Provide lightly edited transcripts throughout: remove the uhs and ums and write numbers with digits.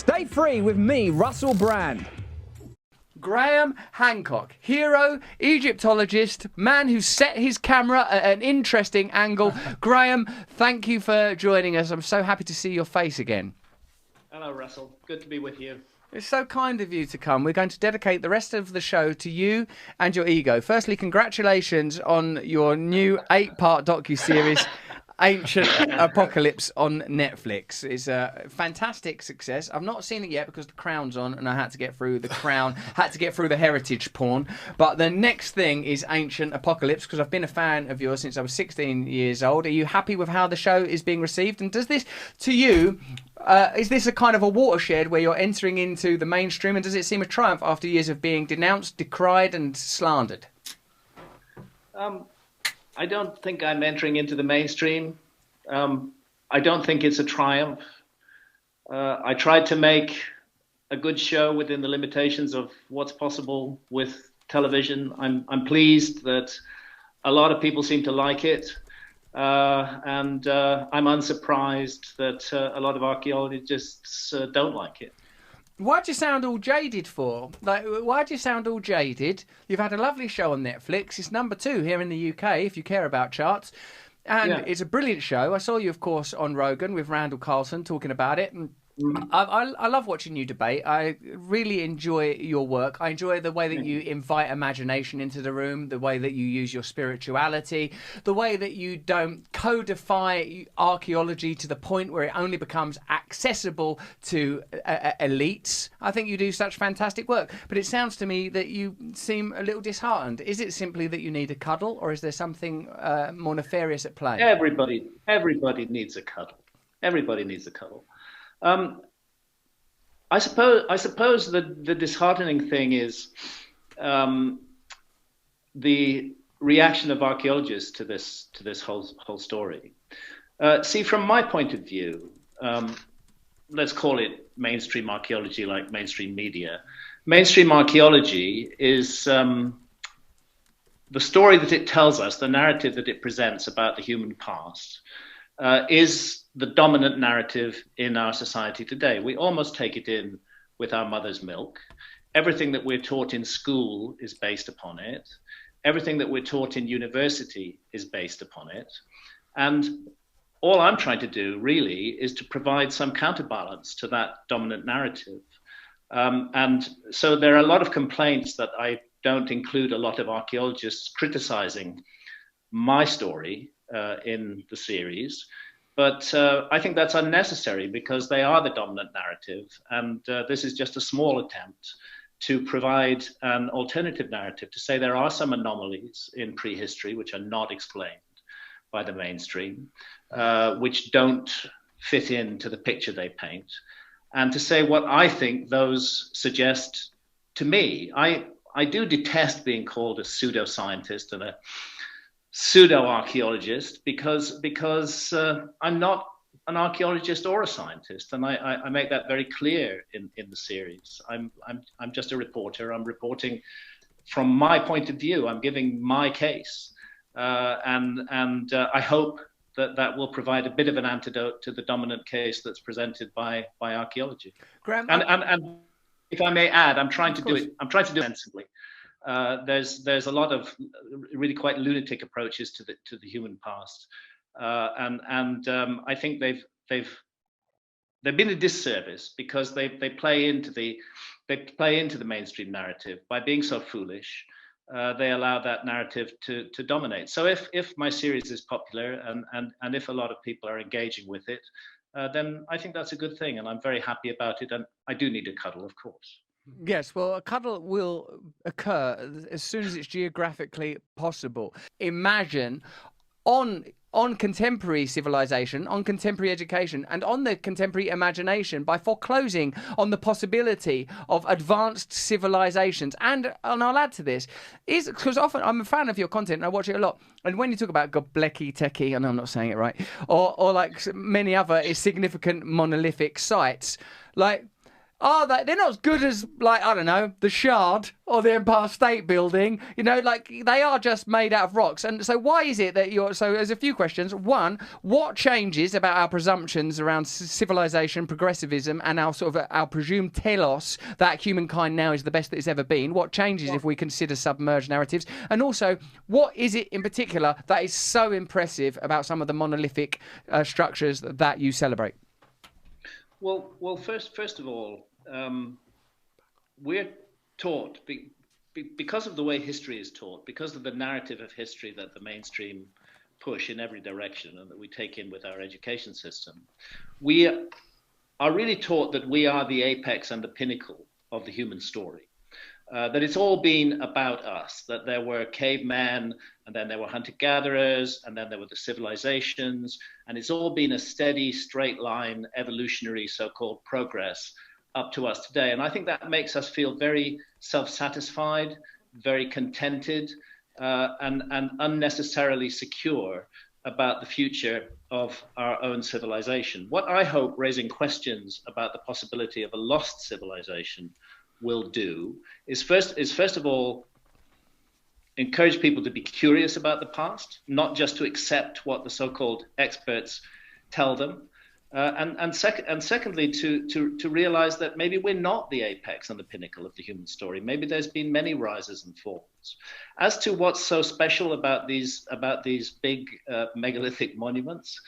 Stay free with me, Russell Brand. Graham Hancock, hero, Egyptologist, man who set his camera at an interesting angle. Graham, thank you for joining us. I'm so happy to see your face again. Hello, Russell. Good to be with you. It's so kind of you to come. We're going to dedicate the rest of the show to you and your ego. Firstly, congratulations on your new 8-part docuseries, Ancient Apocalypse, on Netflix. It's a fantastic success. I've not seen it yet because the Crown's on and I had to get through the Crown, had to get through the heritage porn. But the next thing is Ancient Apocalypse, because I've been a fan of yours since I was 16 years old. Are you happy with how the show is being received? And does this, to you, is this a kind of a watershed where you're entering into the mainstream, and does it seem a triumph after years of being denounced, decried and slandered? I don't think I'm entering into the mainstream. I don't think it's a triumph. I tried to make a good show within the limitations of what's possible with television. I'm pleased that a lot of people seem to like it. And I'm unsurprised that a lot of archaeologists don't like it. Why'd you sound all jaded for? Like, why'd you sound all jaded? You've had a lovely show on Netflix. It's #2 here in the UK, if you care about charts. And It's a brilliant show. I saw you, of course, on Rogan with Randall Carlson talking about it. And I love watching you debate. I really enjoy your work. I enjoy the way that you invite imagination into the room, the way that you use your spirituality, the way that you don't codify archaeology to the point where it only becomes accessible to elites. I think you do such fantastic work. But it sounds to me that you seem a little disheartened. Is it simply that you need a cuddle, or is there something more nefarious at play? Everybody needs a cuddle. Everybody needs a cuddle. I suppose the disheartening thing is the reaction of archaeologists to this whole story. See, from my point of view, let's call it mainstream archaeology, like mainstream media. Mainstream archaeology is the story that it tells us, the narrative that it presents about the human past, is the dominant narrative in our society today. We almost take it in with our mother's milk. Everything that we're taught in school is based upon it. Everything that we're taught in university is based upon it. And all I'm trying to do really is to provide some counterbalance to that dominant narrative. And so there are a lot of complaints that I don't include a lot of archaeologists criticizing my story in the series. But I think that's unnecessary because they are the dominant narrative. And this is just a small attempt to provide an alternative narrative, to say there are some anomalies in prehistory which are not explained by the mainstream, which don't fit into the picture they paint. And to say what I think those suggest to me. I do detest being called a pseudoscientist and a pseudo-archaeologist because I'm not an archaeologist or a scientist, and I make that very clear in the series. I'm just a reporter. I'm reporting from my point of view. I'm giving my case, and I hope that will provide a bit of an antidote to the dominant case that's presented by archaeology. Graham, and if I may add, I'm trying to do it sensibly. There's a lot of really quite lunatic approaches to the human past, and I think they've been a disservice because they play into the mainstream narrative by being so foolish. They allow that narrative to dominate. So if my series is popular and if a lot of people are engaging with it, then I think that's a good thing, and I'm very happy about it. And I do need a cuddle, of course. Yes, well, a cuddle will occur as soon as it's geographically possible. Imagine on contemporary civilization, on contemporary education, and on the contemporary imagination by foreclosing on the possibility of advanced civilizations. And I'll add to this, is because often I'm a fan of your content and I watch it a lot. And when you talk about Göbekli Tepe, I know I'm not saying it right, or like many other significant monolithic sites, like, are they? They're not as good as, like, I don't know, the Shard or the Empire State Building. You know, like, they are just made out of rocks. And so why is it that you're... So there's a few questions. One, what changes about our presumptions around civilization, progressivism, and our sort of our presumed telos that humankind now is the best that it's ever been? What changes if we consider submerged narratives? And also, what is it in particular that is so impressive about some of the monolithic structures that you celebrate? Well, first of all, we're taught, because of the way history is taught, because of the narrative of history that the mainstream push in every direction and that we take in with our education system, we are really taught that we are the apex and the pinnacle of the human story. That it's all been about us, that there were cavemen, and then there were hunter-gatherers, and then there were the civilizations, and it's all been a steady, straight line, evolutionary so-called progress up to us today. And I think that makes us feel very self-satisfied, very contented, and unnecessarily secure about the future of our own civilization. What I hope raising questions about the possibility of a lost civilization will do is first of all encourage people to be curious about the past, not just to accept what the so-called experts tell them, and secondly to realize that maybe we're not the apex and the pinnacle of the human story. Maybe there's been many rises and falls. As to what's so special about these big megalithic monuments,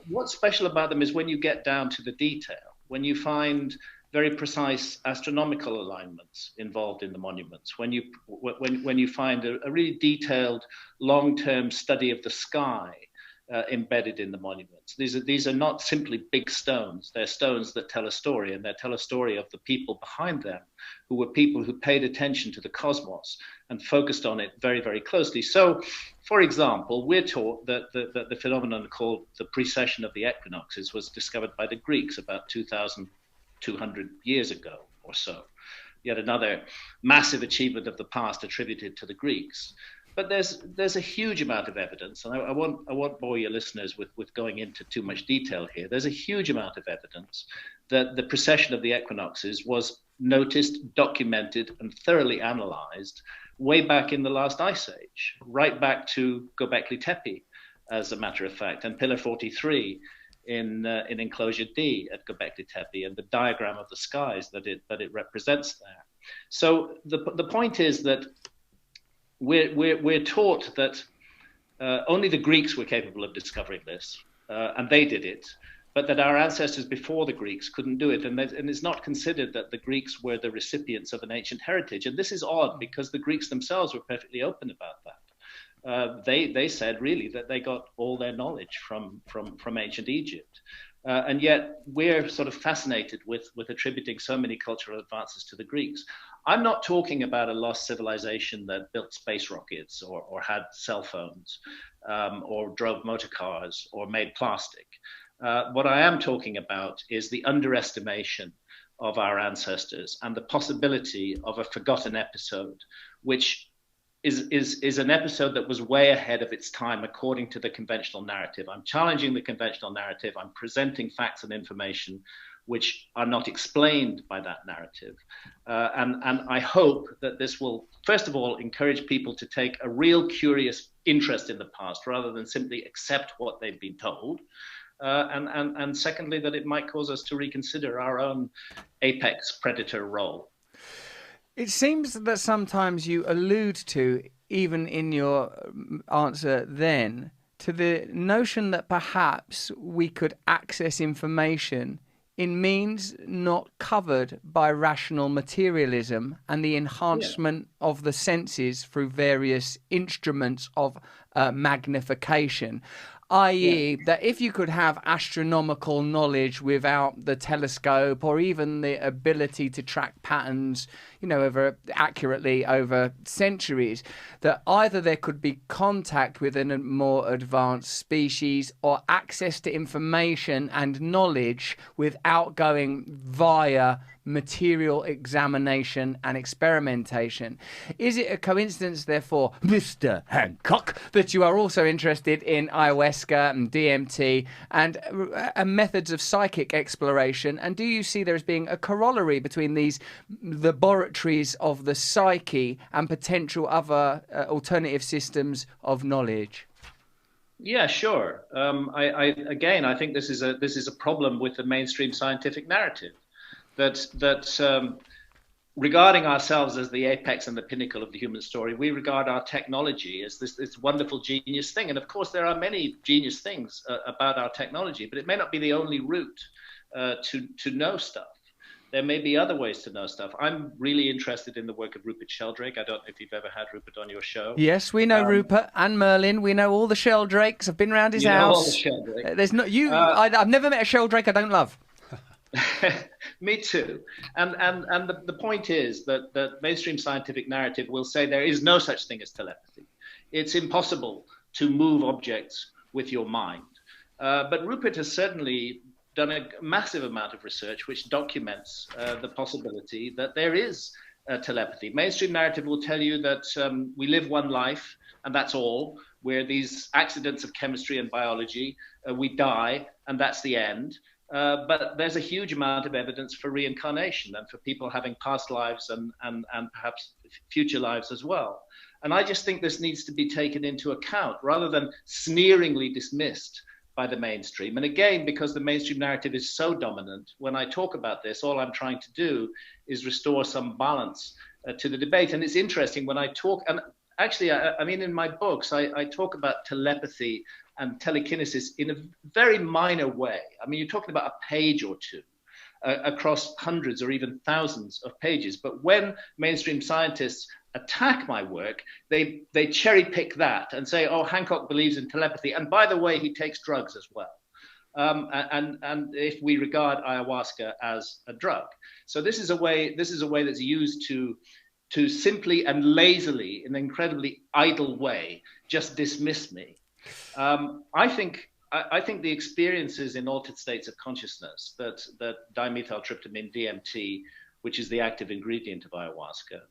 what's special about them is when you get down to the detail, when you find very precise astronomical alignments involved in the monuments, when you find a really detailed long-term study of the sky embedded in the monuments. These are not simply big stones. They're stones that tell a story, and they tell a story of the people behind them, who were people who paid attention to the cosmos and focused on it very, very closely. So, for example, we're taught that the phenomenon called the precession of the equinoxes was discovered by the Greeks about 2,200 years ago or so. Yet another massive achievement of the past attributed to the Greeks. But there's a huge amount of evidence, and I won't bore your listeners with going into too much detail here. There's a huge amount of evidence that the precession of the equinoxes was noticed, documented, and thoroughly analyzed way back in the last ice age, right back to Göbekli Tepe, as a matter of fact, and Pillar 43 in enclosure D at Göbekli Tepe, and the diagram of the skies that it represents there. So the point is that we're taught that only the Greeks were capable of discovering this, and they did it, but that our ancestors before the Greeks couldn't do it, and it's not considered that the Greeks were the recipients of an ancient heritage. And this is odd because the Greeks themselves were perfectly open about that. They said really that they got all their knowledge from ancient Egypt. And yet we're sort of fascinated with attributing so many cultural advances to the Greeks. I'm not talking about a lost civilization that built space rockets or had cell phones or drove motor cars or made plastic. What I am talking about is the underestimation of our ancestors and the possibility of a forgotten episode, which is an episode that was way ahead of its time according to the conventional narrative. I'm challenging the conventional narrative. I'm presenting facts and information which are not explained by that narrative. And I hope that this will, first of all, encourage people to take a real curious interest in the past rather than simply accept what they've been told. And secondly, that it might cause us to reconsider our own apex predator role. It seems that sometimes you allude to, even in your answer then, to the notion that perhaps we could access information in means not covered by rational materialism and the enhancement of the senses through various instruments of magnification. I.e., that if you could have astronomical knowledge without the telescope or even the ability to track patterns, accurately over centuries, that either there could be contact with a more advanced species or access to information and knowledge without going via material examination and experimentation. Is it a coincidence, therefore, Mr. Hancock, that you are also interested in ayahuasca and DMT and methods of psychic exploration? And do you see there as being a corollary between these laboratories of the psyche and potential other alternative systems of knowledge? Yeah, sure. Again, I think this is a problem with the mainstream scientific narrative, that regarding ourselves as the apex and the pinnacle of the human story, we regard our technology as this wonderful genius thing. And of course, there are many genius things about our technology, but it may not be the only route to know stuff. There may be other ways to know stuff. I'm really interested in the work of Rupert Sheldrake. I don't know if you've ever had Rupert on your show. Yes, we know Rupert and Merlin. We know all the Sheldrakes. I've been round his house. All the Sheldrake. There's not you. I've never met a Sheldrake I don't love. Me too. And the point is that the mainstream scientific narrative will say there is no such thing as telepathy. It's impossible to move objects with your mind. But Rupert has certainly done a massive amount of research which documents the possibility that there is telepathy. Mainstream narrative will tell you that we live one life and that's all. We're these accidents of chemistry and biology. We die and that's the end. But there's a huge amount of evidence for reincarnation and for people having past lives and perhaps future lives as well. And I just think this needs to be taken into account rather than sneeringly dismissed by the mainstream. And again, because the mainstream narrative is so dominant, when I talk about this, all I'm trying to do is restore some balance to the debate. And it's interesting when I talk, and actually, I mean, in my books, I talk about telepathy and telekinesis in a very minor way. I mean, you're talking about a page or two across hundreds or even thousands of pages. But when mainstream scientists attack my work, they cherry pick that and say, oh, Hancock believes in telepathy. And by the way, he takes drugs as well. And if we regard ayahuasca as a drug. So this is a way that's used to simply and lazily, in an incredibly idle way, just dismiss me. I think the experiences in altered states of consciousness that dimethyltryptamine, DMT, which is the active ingredient of ayahuasca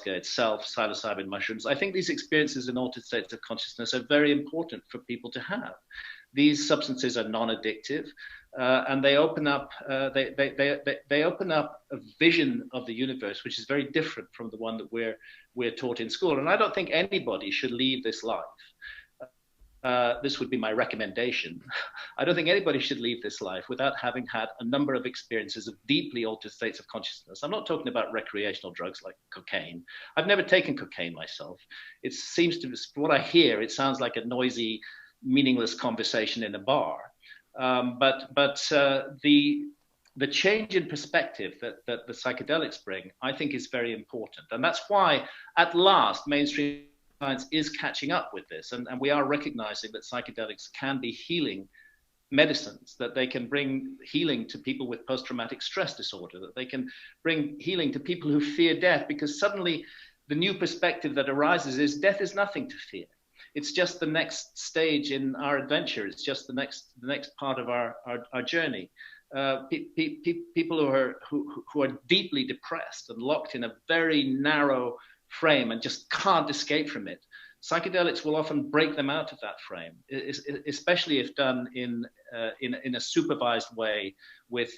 itself, psilocybin mushrooms, I think these experiences in altered states of consciousness are very important for people to have. These substances are non-addictive, and they open up they open up a vision of the universe which is very different from the one that we're taught in school. And I don't think anybody should leave this life. This would be my recommendation. I don't think anybody should leave this life without having had a number of experiences of deeply altered states of consciousness. I'm not talking about recreational drugs like cocaine. I've never taken cocaine myself. It seems to, from what I hear, it sounds like a noisy, meaningless conversation in a bar. But the change in perspective that the psychedelics bring, I think, is very important. And that's why, at last, mainstream science is catching up with this, and we are recognizing that psychedelics can be healing medicines, that they can bring healing to people with post-traumatic stress disorder, that they can bring healing to people who fear death, because suddenly the new perspective that arises is death is nothing to fear. It's just the next stage in our adventure. It's just the next part of our journey. People who are deeply depressed and locked in a very narrow frame and just can't escape from it, psychedelics will often break them out of that frame, especially if done in a supervised way with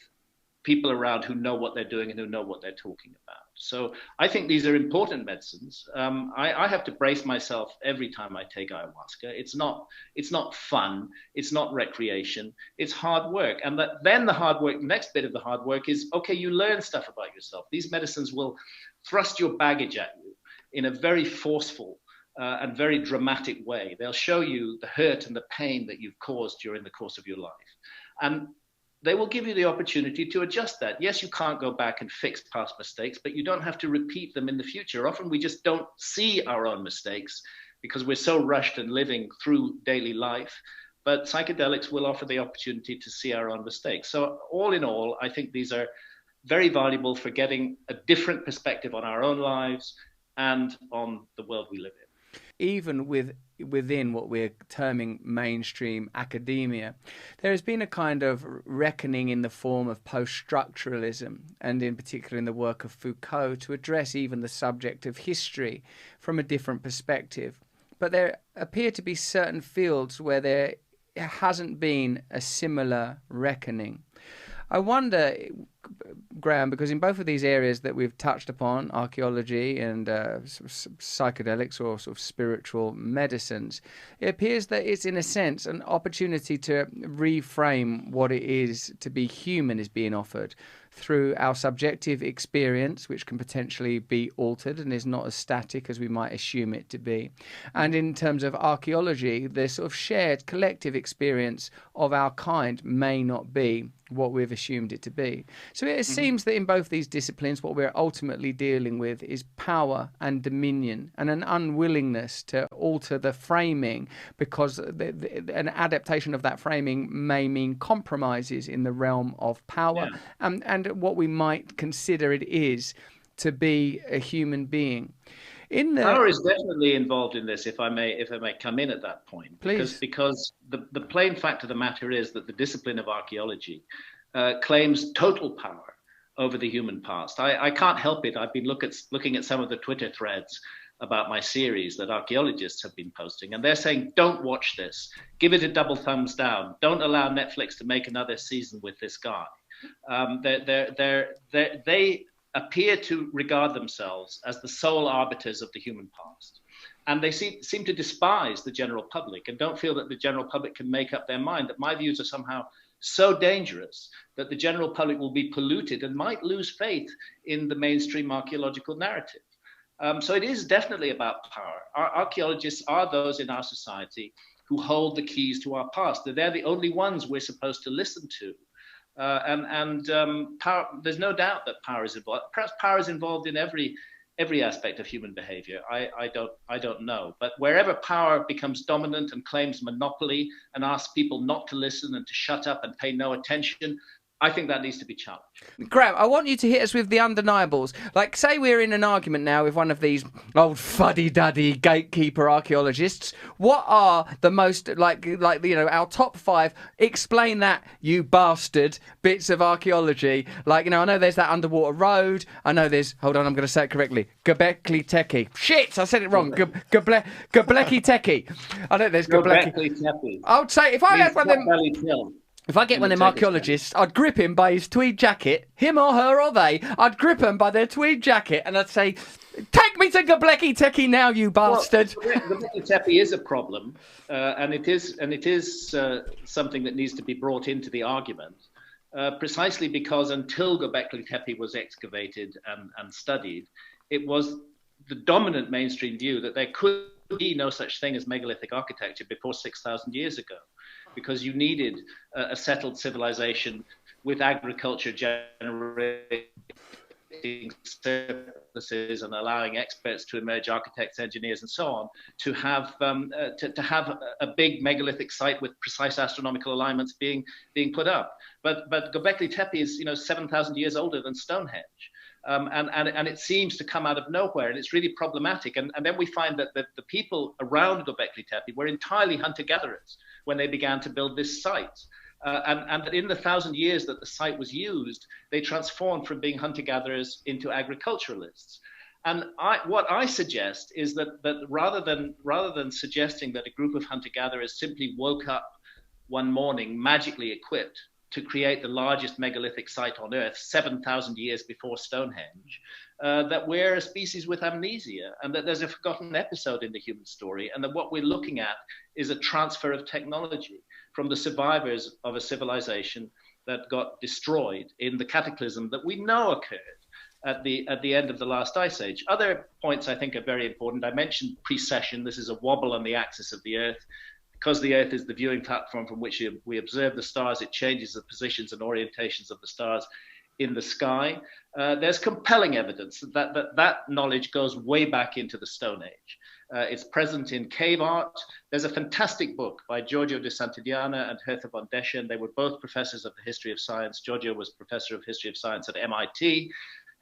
people around who know what they're doing and who know what they're talking about. So I think these are important medicines. I have to brace myself every time I take ayahuasca. It's not fun. It's not recreation. It's hard work. And then the next bit of the hard work is, okay, you learn stuff about yourself. These medicines will thrust your baggage at you in a very forceful and very dramatic way. They'll show you the hurt and the pain that you've caused during the course of your life. And they will give you the opportunity to adjust that. Yes, you can't go back and fix past mistakes, but you don't have to repeat them in the future. Often we just don't see our own mistakes because we're so rushed and living through daily life. But psychedelics will offer the opportunity to see our own mistakes. So all in all, I think these are very valuable for getting a different perspective on our own lives and on the world we live in. even within what we're terming mainstream academia, there has been a kind of reckoning in the form of post-structuralism, and in particular in the work of Foucault, to address even the subject of history from a different perspective. But there appear to be certain fields where there hasn't been a similar reckoning. I wonder, Graham, because in both of these areas that we've touched upon, archaeology and psychedelics or sort of spiritual medicines, it appears that it's in a sense an opportunity to reframe what it is to be human is being offered through our subjective experience, which can potentially be altered and is not as static as we might assume it to be. And in terms of archaeology, the sort of shared collective experience of our kind may not be what we've assumed it to be. So it seems that in both these disciplines, what we're ultimately dealing with is power and dominion, and an unwillingness to alter the framing, because an adaptation of that framing may mean compromises in the realm of power, and what we might consider it is to be a human being. Power is definitely involved in this, if I may come in at that point. Please. Because the plain fact of the matter is that the discipline of archaeology claims total power over the human past. I can't help it. I've been looking at some of the Twitter threads about my series that archaeologists have been posting, and they're saying, don't watch this. Give it a double thumbs down. Don't allow Netflix to make another season with this guy. They appear to regard themselves as the sole arbiters of the human past. And they seem to despise the general public and don't feel that the general public can make up their mind that my views are somehow so dangerous that the general public will be polluted and might lose faith in the mainstream archaeological narrative. So it is definitely about power. Archaeologists are those in our society who hold the keys to our past. They're the only ones we're supposed to listen to. Power, there's no doubt that power is involved. Perhaps power is involved in every aspect of human behavior. I don't know. But wherever power becomes dominant and claims monopoly and asks people not to listen and to shut up and pay no attention, I think that needs to be challenged. Graham, I want you to hit us with the undeniables. Like, say we're in an argument now with one of these old fuddy-duddy gatekeeper archaeologists. What are the most, like our top 5, explain that, you bastard, bits of archaeology? Like, I know there's that underwater road. I know there's, hold on, I'm going to say it correctly, Göbekli Tepe. Shit, I said it wrong. Göbekli Tepe. I know there's Göbekli Tepe. I would say, if I had one of them... If I get one of them archaeologists, I'd grip him by his tweed jacket, him or her or they, I'd grip them by their tweed jacket and I'd say, take me to Göbekli Tepe now, you bastard. Well, Göbekli Tepe is a problem, and it is something that needs to be brought into the argument, precisely because until Göbekli Tepe was excavated and studied, it was the dominant mainstream view that there could be no such thing as megalithic architecture before 6,000 years ago, because you needed a settled civilization with agriculture generating surpluses and allowing experts to emerge, architects, engineers, and so on, to have a big megalithic site with precise astronomical alignments being put up. But Göbekli Tepe is 7,000 years older than Stonehenge. And it seems to come out of nowhere, and it's really problematic. And then we find that the people around Göbekli Tepe were entirely hunter-gatherers when they began to build this site. And that in the 1,000 years that the site was used, they transformed from being hunter-gatherers into agriculturalists. And what I suggest is that rather than suggesting that a group of hunter-gatherers simply woke up one morning magically equipped to create the largest megalithic site on Earth 7,000 years before Stonehenge, that we're a species with amnesia and that there's a forgotten episode in the human story, and that what we're looking at is a transfer of technology from the survivors of a civilization that got destroyed in the cataclysm that we know occurred at the end of the last ice age. Other points I think are very important. I mentioned precession. This is a wobble on the axis of the Earth. Because the Earth is the viewing platform from which we observe the stars, it changes the positions and orientations of the stars in the sky. There's compelling evidence that knowledge goes way back into the Stone Age. It's present in cave art. There's a fantastic book by Giorgio de Santillana and Hertha von Deschen. They were both professors of the history of science. Giorgio was professor of history of science at MIT,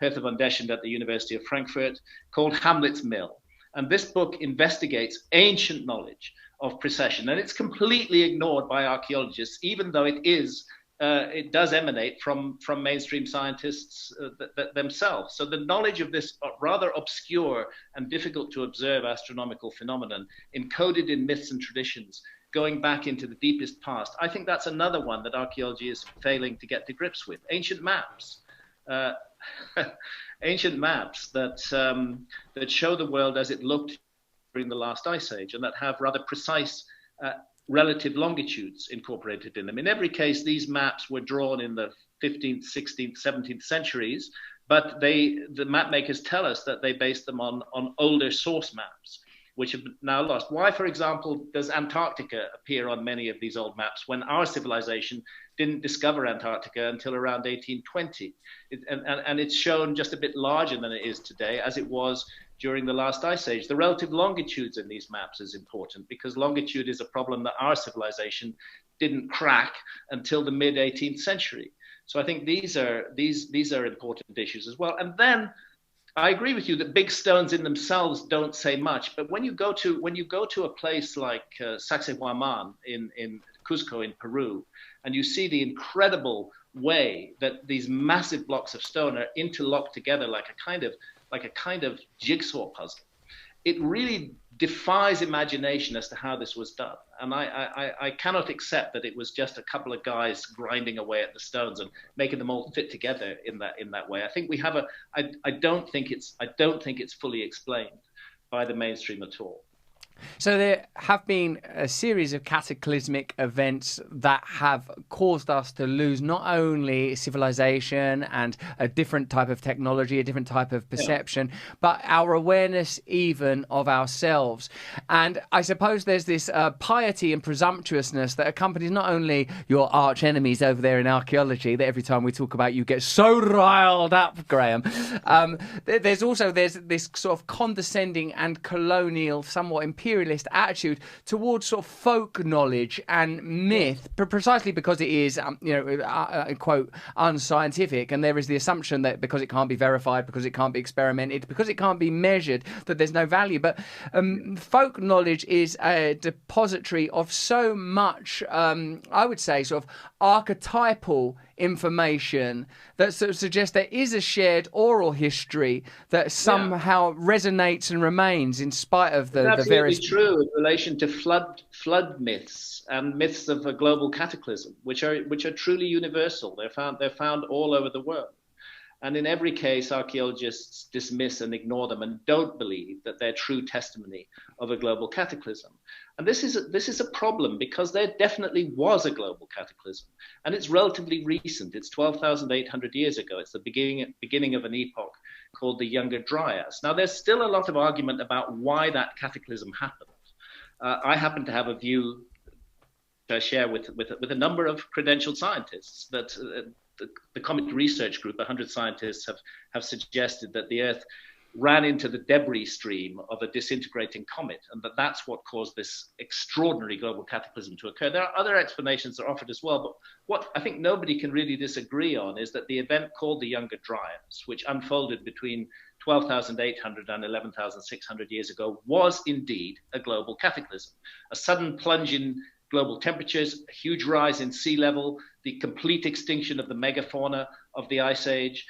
Hertha von Deschen at the University of Frankfurt, called Hamlet's Mill. And this book investigates ancient knowledge of precession, and it's completely ignored by archaeologists, even though it does emanate from mainstream scientists themselves. So the knowledge of this rather obscure and difficult to observe astronomical phenomenon, encoded in myths and traditions, going back into the deepest past, I think that's another one that archaeology is failing to get to grips with. Ancient maps. Ancient maps that show the world as it looked during the last ice age, and that have rather precise relative longitudes incorporated in them. In every case, these maps were drawn in the 15th, 16th, 17th centuries, but the map makers tell us that they based them on older source maps, which have now lost. Why, for example, does Antarctica appear on many of these old maps when our civilization didn't discover Antarctica until around 1820? And it's shown just a bit larger than it is today, as it was during the last ice age. The relative longitudes in these maps is important, because longitude is a problem that our civilization didn't crack until the mid 18th century. So I think these are important issues as well. And then I agree with you that big stones in themselves don't say much, but when you go to a place like Sacsayhuaman in Cusco in Peru, and you see the incredible way that these massive blocks of stone are interlocked together like a kind of jigsaw puzzle, it really defies imagination as to how this was done. And I cannot accept that it was just a couple of guys grinding away at the stones and making them all fit together in that way. I think we have I don't think it's fully explained by the mainstream at all. So there have been a series of cataclysmic events that have caused us to lose not only civilization and a different type of technology, a different type of perception, but our awareness even of ourselves. And I suppose there's this piety and presumptuousness that accompanies not only your arch enemies over there in archaeology, that every time we talk about you get so riled up, Graham. There's this sort of condescending and colonial, somewhat imperialist attitude towards sort of folk knowledge and myth, precisely because it is, quote, unscientific, and there is the assumption that because it can't be verified, because it can't be experimented, because it can't be measured, that there's no value. But folk knowledge is a depository of so much, I would say, sort of archetypal information that sort of suggests there is a shared oral history that somehow resonates and remains in spite of the various. Absolutely true in relation to flood myths and myths of a global cataclysm, which are truly universal. They're found all over the world. And in every case, archaeologists dismiss and ignore them and don't believe that they're true testimony of a global cataclysm. And this is a problem, because there definitely was a global cataclysm, and it's relatively recent. It's 12,800 years ago. It's the beginning of an epoch called the Younger Dryas. Now, there's still a lot of argument about why that cataclysm happened. I happen to have a view I share with a number of credentialed scientists that the Comet Research Group, 100 scientists, have suggested that the Earth ran into the debris stream of a disintegrating comet, and that's what caused this extraordinary global cataclysm to occur. There are other explanations that are offered as well, but what I think nobody can really disagree on is that the event called the Younger Dryas, which unfolded between 12,800 and 11,600 years ago, was indeed a global cataclysm. A sudden plunge in global temperatures, a huge rise in sea level, the complete extinction of the megafauna of the Ice Age,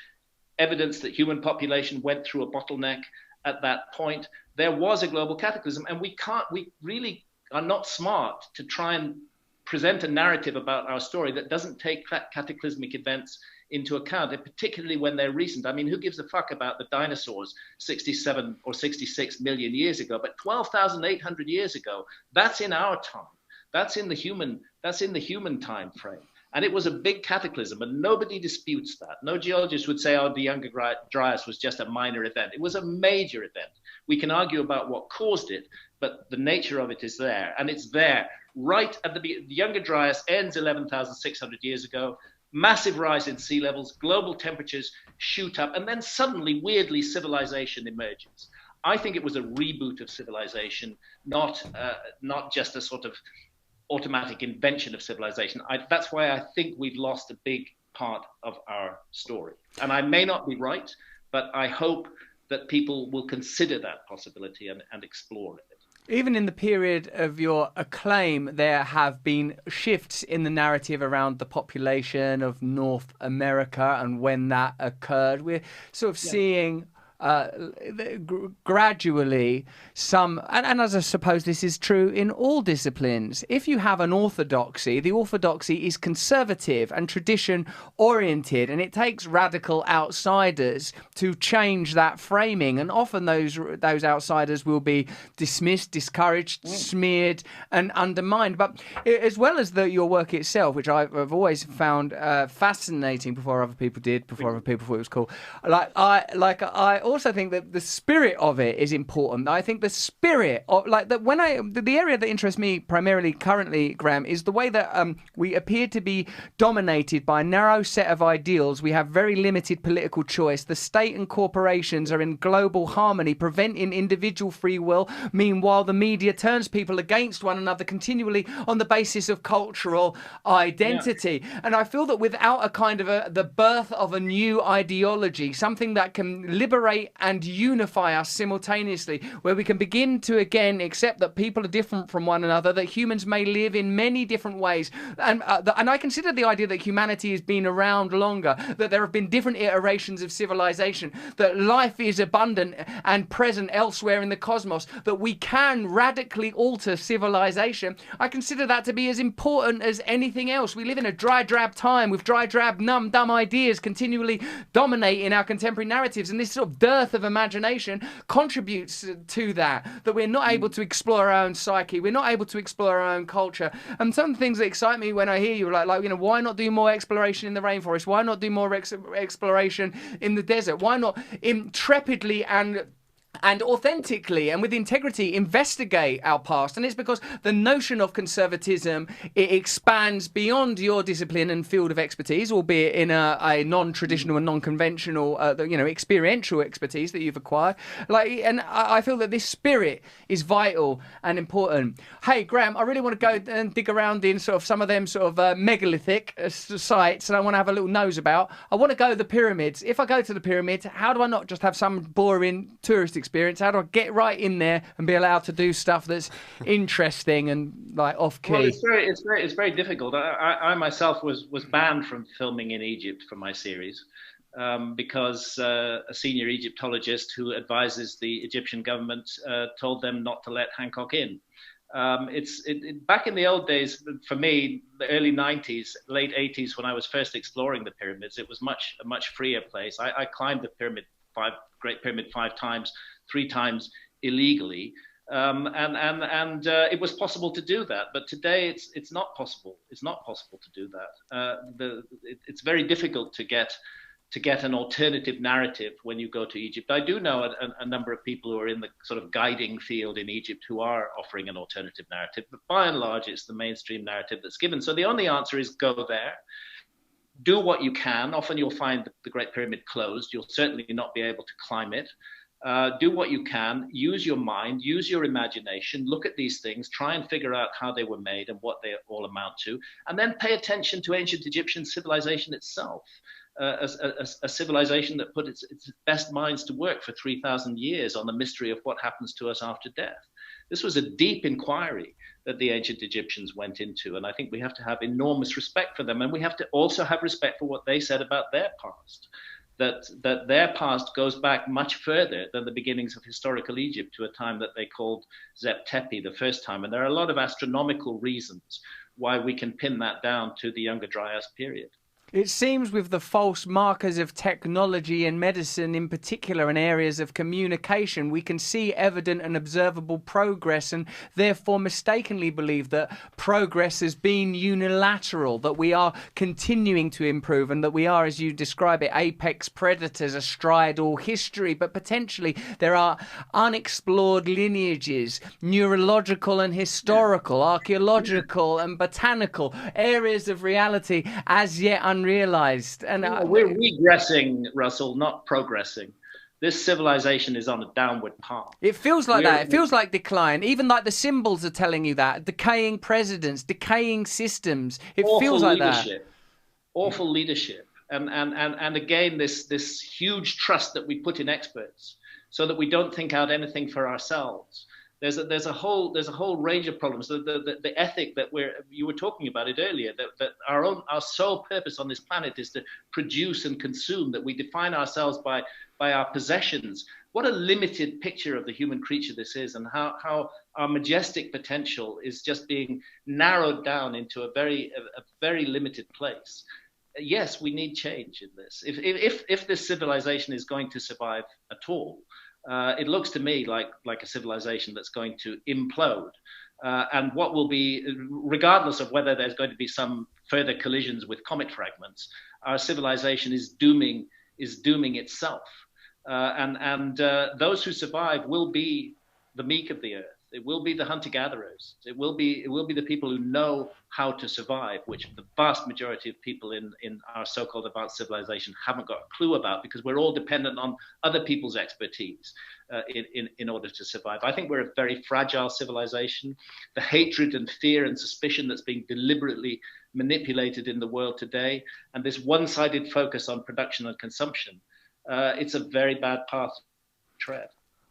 evidence that human population went through a bottleneck at that point. There was a global cataclysm, and we really are not smart to try and present a narrative about our story that doesn't take cataclysmic events into account, and particularly when they're recent. I mean, who gives a fuck about the dinosaurs 67 or 66 million years ago? But 12,800 years ago, that's in our time. That's in the human time frame. And it was a big cataclysm, and nobody disputes that. No geologist would say, oh, the Younger Dryas was just a minor event. It was a major event. We can argue about what caused it, but the nature of it is there. And it's there right at the Younger Dryas ends 11,600 years ago. Massive rise in sea levels, global temperatures shoot up, and then suddenly, weirdly, civilization emerges. I think it was a reboot of civilization, not just a sort of automatic invention of civilization. That's why I think we've lost a big part of our story. And I may not be right, but I hope that people will consider that possibility and explore it. Even in the period of your acclaim, there have been shifts in the narrative around the population of North America and when that occurred. We're sort of seeing gradually some, and as I suppose this is true in all disciplines, if you have an orthodoxy, the orthodoxy is conservative and tradition oriented, and it takes radical outsiders to change that framing, and often those outsiders will be dismissed, discouraged, smeared and undermined. But as well as your work itself, which I've always found fascinating before other people thought it was cool, I also think that the spirit of it is important. I think the spirit of the area that interests me primarily currently, Graham, is the way that we appear to be dominated by a narrow set of ideals. We have very limited political choice. The state and corporations are in global harmony, preventing individual free will. Meanwhile, the media turns people against one another continually on the basis of cultural identity. Yeah. And I feel that without a kind of the birth of a new ideology, something that can liberate and unify us simultaneously, where we can begin to again accept that people are different from one another, that humans may live in many different ways, and I consider the idea that humanity has been around longer, that there have been different iterations of civilization, that life is abundant and present elsewhere in the cosmos, that we can radically alter civilization. I consider that to be as important as anything else. We live in a dry, drab time with dry, drab, numb, dumb ideas continually dominating our contemporary narratives, and this sort of dearth of imagination contributes to that we're not able to explore our own psyche, we're not able to explore our own culture. And some of the things that excite me when I hear you, why not do more exploration in the rainforest? Why not do more exploration in the desert? Why not intrepidly and authentically and with integrity investigate our past? And it's because the notion of conservatism, it expands beyond your discipline and field of expertise, albeit in a non-traditional and non-conventional experiential expertise that you've acquired. And I feel that this spirit is vital and important. Hey Graham, I really want to go and dig around in sort of some of them sort of megalithic sites, and I want to have a little nose about. I want to go to the pyramids. If I go to the pyramids, how do I not just have some boring tourist experience? How do I get right in there and be allowed to do stuff that's interesting and off key? Well, it's very difficult. I myself was banned from filming in Egypt for my series because a senior Egyptologist who advises the Egyptian government told them not to let Hancock in. Back in the old days, for me, the early 90s, late 80s, when I was first exploring the pyramids, it was a much freer place. I climbed the Great Pyramid 5 times, 3 times illegally, and it was possible to do that. But today, it's not possible. It's not possible to do that. It's very difficult to get an alternative narrative when you go to Egypt. I do know a number of people who are in the sort of guiding field in Egypt who are offering an alternative narrative, but by and large, it's the mainstream narrative that's given. So the only answer is go there. Do what you can. Often you'll find the Great Pyramid closed. You'll certainly not be able to climb it. Do what you can. Use your mind. Use your imagination. Look at these things. Try and figure out how they were made and what they all amount to. And then pay attention to ancient Egyptian civilization itself. A civilization that put its best minds to work for 3,000 years on the mystery of what happens to us after death. This was a deep inquiry that the ancient Egyptians went into, and I think we have to have enormous respect for them, and we have to also have respect for what they said about their past, that their past goes back much further than the beginnings of historical Egypt to a time that they called Zep Tepi the first time, and there are a lot of astronomical reasons why we can pin that down to the Younger Dryas period. It seems with the false markers of technology and medicine in particular and areas of communication, we can see evident and observable progress and therefore mistakenly believe that progress has been unilateral, that we are continuing to improve and that we are, as you describe it, apex predators astride all history. But potentially there are unexplored lineages, neurological and historical, archaeological and botanical, areas of reality as yet unrealized. And we're regressing, Russell, not progressing. This civilization is on a downward path. It feels like that. It feels like decline. Even like the symbols are telling you that. Decaying presidents, decaying systems. It feels like that. Awful leadership. And again, this huge trust that we put in experts. so that we don't think out anything for ourselves. There's a whole range of problems. The ethic that you were talking about it earlier, that our sole purpose on this planet is to produce and consume, that we define ourselves by our possessions. What a limited picture of the human creature this is, and how our majestic potential is just being narrowed down into a very limited place. Yes, we need change in this. If this civilization is going to survive at all, it looks to me like a civilization that's going to implode. And what will be, regardless of whether there's going to be some further collisions with comet fragments, our civilization is dooming itself. And those who survive will be the meek of the earth. It will be the hunter-gatherers. It will be the people who know how to survive, which the vast majority of people in our so-called advanced civilization haven't got a clue about, because we're all dependent on other people's expertise in order to survive. I think we're a very fragile civilization. The hatred and fear and suspicion that's being deliberately manipulated in the world today, and this one-sided focus on production and consumption, it's a very bad path to tread.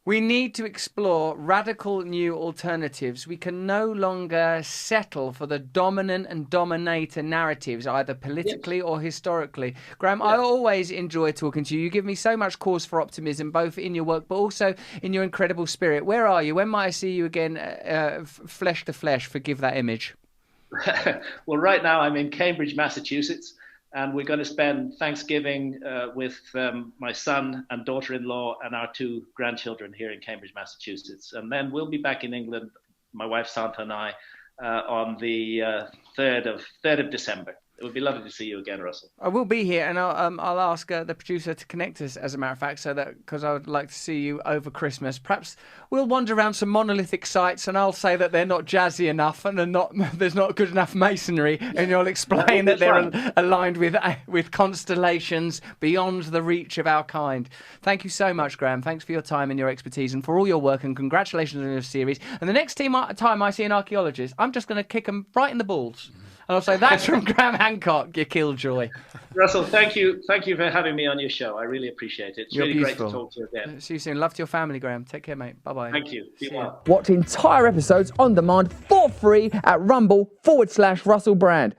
We need to explore radical new alternatives. We can no longer settle for the dominant and dominator narratives, either politically or historically. Graham, I always enjoy talking to you. You give me so much cause for optimism, both in your work, but also in your incredible spirit. Where are you? When might I see you again, flesh to flesh? Forgive that image. Well, right now I'm in Cambridge, Massachusetts. And we're going to spend Thanksgiving with my son and daughter-in-law and our 2 grandchildren here in Cambridge, Massachusetts. And then we'll be back in England, my wife Santa and I, on the 3rd of December. It would be lovely to see you again, Russell. I will be here, and I'll ask the producer to connect us, as a matter of fact, so that, because I would like to see you over Christmas. Perhaps we'll wander around some monolithic sites, and I'll say that they're not jazzy enough, and there's not good enough masonry, and you'll explain that they're aligned with constellations beyond the reach of our kind. Thank you so much, Graham. Thanks for your time and your expertise, and for all your work, and congratulations on your series. And the next time I see an archaeologist, I'm just going to kick them right in the balls. And I'll say, that's from Graham Hancock, you killjoy. Russell, thank you for having me on your show. I really appreciate it. It's really great to talk to you again. See you soon. Love to your family, Graham. Take care, mate. Bye-bye. Thank you. Be well. Watch entire episodes on demand for free at rumble.com/Russell Brand.